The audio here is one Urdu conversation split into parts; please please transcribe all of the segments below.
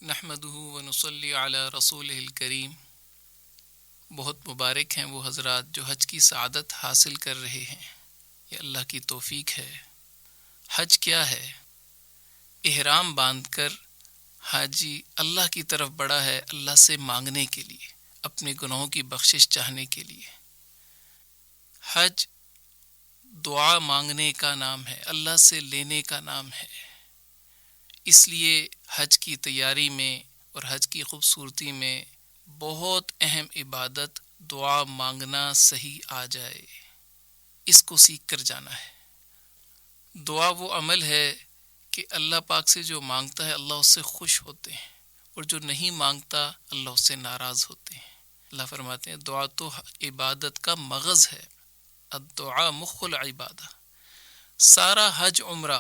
نحمدہ ونصلی علی رسولہ الکریم۔ بہت مبارک ہیں وہ حضرات جو حج کی سعادت حاصل کر رہے ہیں، یہ اللہ کی توفیق ہے۔ حج کیا ہے؟ احرام باندھ کر حاجی اللہ کی طرف بڑھا ہے، اللہ سے مانگنے کے لیے، اپنے گناہوں کی بخشش چاہنے کے لیے۔ حج دعا مانگنے کا نام ہے، اللہ سے لینے کا نام ہے۔ اس لیے حج کی تیاری میں اور حج کی خوبصورتی میں بہت اہم عبادت دعا مانگنا صحیح آ جائے، اس کو سیکھ کر جانا ہے۔ دعا وہ عمل ہے کہ اللہ پاک سے جو مانگتا ہے اللہ اس سے خوش ہوتے ہیں، اور جو نہیں مانگتا اللہ اس سے ناراض ہوتے ہیں۔ اللہ فرماتے ہیں دعا تو عبادت کا مغز ہے، الدعاء مخ العبادہ۔ سارا حج عمرہ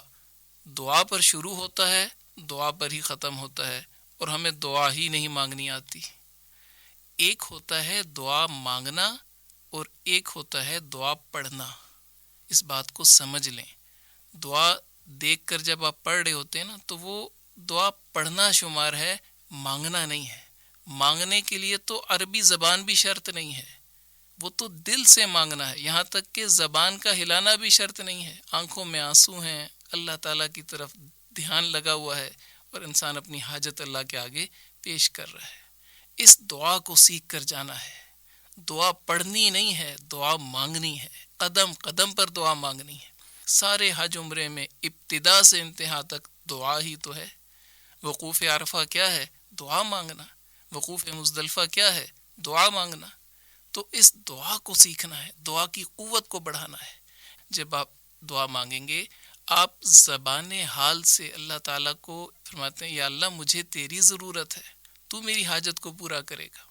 دعا پر شروع ہوتا ہے، دعا پر ہی ختم ہوتا ہے، اور ہمیں دعا ہی نہیں مانگنی آتی۔ ایک ہوتا ہے دعا مانگنا اور ایک ہوتا ہے دعا پڑھنا۔ اس بات کو سمجھ لیں، دعا دیکھ کر جب آپ پڑھ رہے ہوتے ہیں نا تو وہ دعا پڑھنا شمار ہے، مانگنا نہیں ہے۔ مانگنے کے لیے تو عربی زبان بھی شرط نہیں ہے، وہ تو دل سے مانگنا ہے، یہاں تک کہ زبان کا ہلانا بھی شرط نہیں ہے۔ آنکھوں میں آنسو ہیں، اللہ تعالیٰ کی طرف دھیان لگا ہوا ہے اور انسان اپنی حاجت اللہ کے آگے پیش کر رہا ہے۔ اس دعا کو سیکھ کر جانا ہے۔ دعا پڑھنی نہیں ہے، دعا مانگنی ہے، قدم قدم پر دعا مانگنی ہے۔ سارے حج عمرے میں ابتدا سے انتہا تک دعا ہی تو ہے۔ وقوف عرفہ کیا ہے؟ دعا مانگنا۔ وقوف مزدلفہ کیا ہے؟ دعا مانگنا۔ تو اس دعا کو سیکھنا ہے، دعا کی قوت کو بڑھانا ہے۔ جب آپ دعا مانگیں گے، آپ زبان حال سے اللہ تعالیٰ کو فرماتے ہیں یا اللہ مجھے تیری ضرورت ہے، تو میری حاجت کو پورا کرے گا۔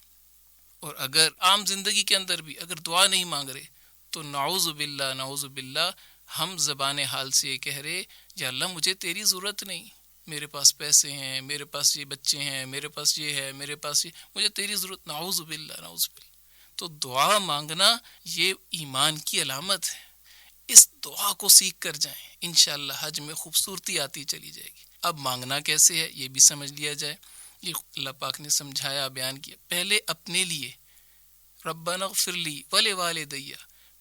اور اگر عام زندگی کے اندر بھی اگر دعا نہیں مانگ رہے تو نعوذ باللہ نعوذ باللہ ہم زبان حال سے یہ کہہ رہے یا اللہ مجھے تیری ضرورت نہیں، میرے پاس پیسے ہیں، میرے پاس یہ بچے ہیں، میرے پاس یہ ہے، میرے پاس یہ، مجھے تیری ضرورت، نعوذ باللہ نعوذ باللہ۔ تو دعا مانگنا یہ ایمان کی علامت ہے۔ اس دعا کو سیکھ کر جائیں، انشاءاللہ حج میں خوبصورتی آتی چلی جائے گی۔ اب مانگنا کیسے ہے یہ بھی سمجھ لیا جائے۔ یہ اللہ پاک نے سمجھایا، بیان کیا۔ پہلے اپنے لیے ربنا اغفر لی ولوالدی،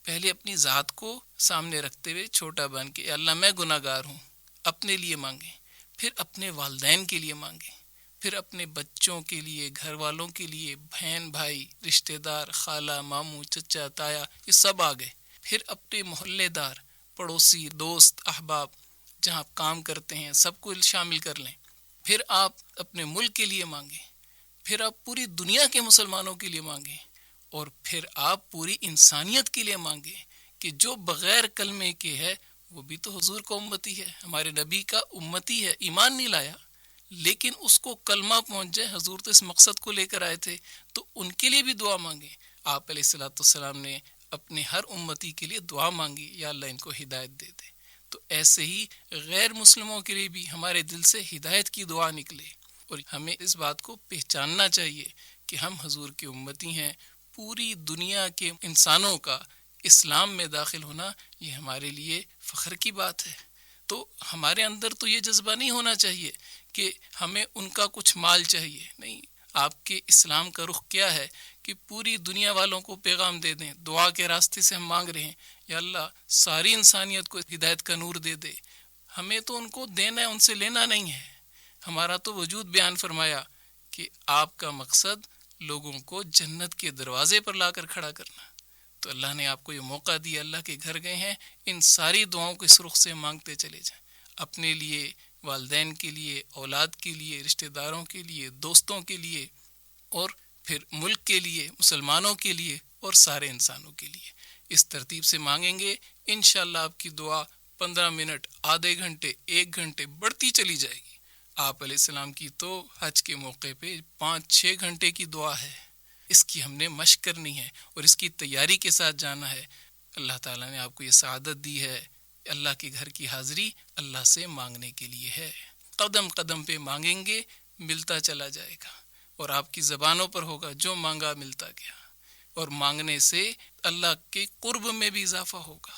پہلے اپنی ذات کو سامنے رکھتے ہوئے چھوٹا بن کے، اللہ میں گناہ گار ہوں، اپنے لیے مانگیں۔ پھر اپنے والدین کے لیے مانگیں، پھر اپنے بچوں کے لیے، گھر والوں کے لیے، بہن بھائی، رشتہ دار، خالہ ماموں چچا تایا، یہ سب آ گئے۔ پھر اپنے محلے دار، پڑوسی، دوست، احباب، جہاں آپ کام کرتے ہیں، سب کو شامل کر لیں۔ پھر آپ اپنے ملک کے لیے مانگیں، پھر آپ پوری دنیا کے مسلمانوں کے لیے مانگیں، اور پھر آپ پوری انسانیت کے لیے مانگیں کہ جو بغیر کلمے کے ہے وہ بھی تو حضور کا امتی ہے، ہمارے نبی کا امتی ہے، ایمان نہیں لایا لیکن اس کو کلمہ پہنچ جائے۔ حضور تو اس مقصد کو لے کر آئے تھے، تو ان کے لیے بھی دعا مانگیں۔ آپ علیہ الصلوۃ والسلام نے اپنے ہر امتی کے لیے دعا مانگی، یا اللہ ان کو ہدایت دے دے۔ تو ایسے ہی غیر مسلموں کے لیے بھی ہمارے دل سے ہدایت کی دعا نکلے، اور ہمیں اس بات کو پہچاننا چاہیے کہ ہم حضور کے امتی ہیں۔ پوری دنیا کے انسانوں کا اسلام میں داخل ہونا یہ ہمارے لیے فخر کی بات ہے۔ تو ہمارے اندر تو یہ جذبہ نہیں ہونا چاہیے کہ ہمیں ان کا کچھ مال چاہیے، نہیں۔ آپ کے اسلام کا رخ کیا ہے کہ پوری دنیا والوں کو پیغام دے دیں۔ دعا کے راستے سے ہم مانگ رہے ہیں یا اللہ ساری انسانیت کو ہدایت کا نور دے دے۔ ہمیں تو ان کو دینا ہے، ان سے لینا نہیں ہے۔ ہمارا تو وجود بیان فرمایا کہ آپ کا مقصد لوگوں کو جنت کے دروازے پر لا کر کھڑا کرنا۔ تو اللہ نے آپ کو یہ موقع دیا، اللہ کے گھر گئے ہیں، ان ساری دعاؤں کو اس رخ سے مانگتے چلے جائیں، اپنے لیے، والدین کے لیے، اولاد کے لیے، رشتہ داروں کے لیے، دوستوں کے لیے، اور پھر ملک کے لیے، مسلمانوں کے لیے، اور سارے انسانوں کے لیے۔ اس ترتیب سے مانگیں گے، انشاءاللہ آپ کی دعا 15 منٹ، آدھے گھنٹے، 1 گھنٹے بڑھتی چلی جائے گی۔ آپ علیہ السلام کی تو حج کے موقع پہ 5-6 گھنٹے کی دعا ہے۔ اس کی ہم نے مشق کرنی ہے اور اس کی تیاری کے ساتھ جانا ہے۔ اللہ تعالیٰ نے آپ کو یہ سعادت دی ہے، اللہ کے گھر کی حاضری اللہ سے مانگنے کے لیے ہے۔ قدم قدم پہ مانگیں گے، ملتا چلا جائے گا، اور آپ کی زبانوں پر ہوگا جو مانگا ملتا گیا، اور مانگنے سے اللہ کے قرب میں بھی اضافہ ہوگا۔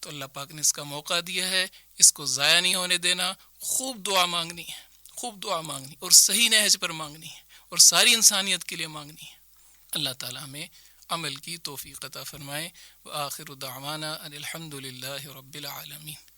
تو اللہ پاک نے اس کا موقع دیا ہے، اس کو ضائع نہیں ہونے دینا۔ خوب دعا مانگنی ہے، خوب دعا مانگنی اور صحیح نہج پر مانگنی ہے اور ساری انسانیت کے لیے مانگنی ہے۔ اللہ تعالیٰ ہمیں عمل کی توفیق عطا فرمائے۔ وآخر دعوانا ان الحمد للہ رب العالمین۔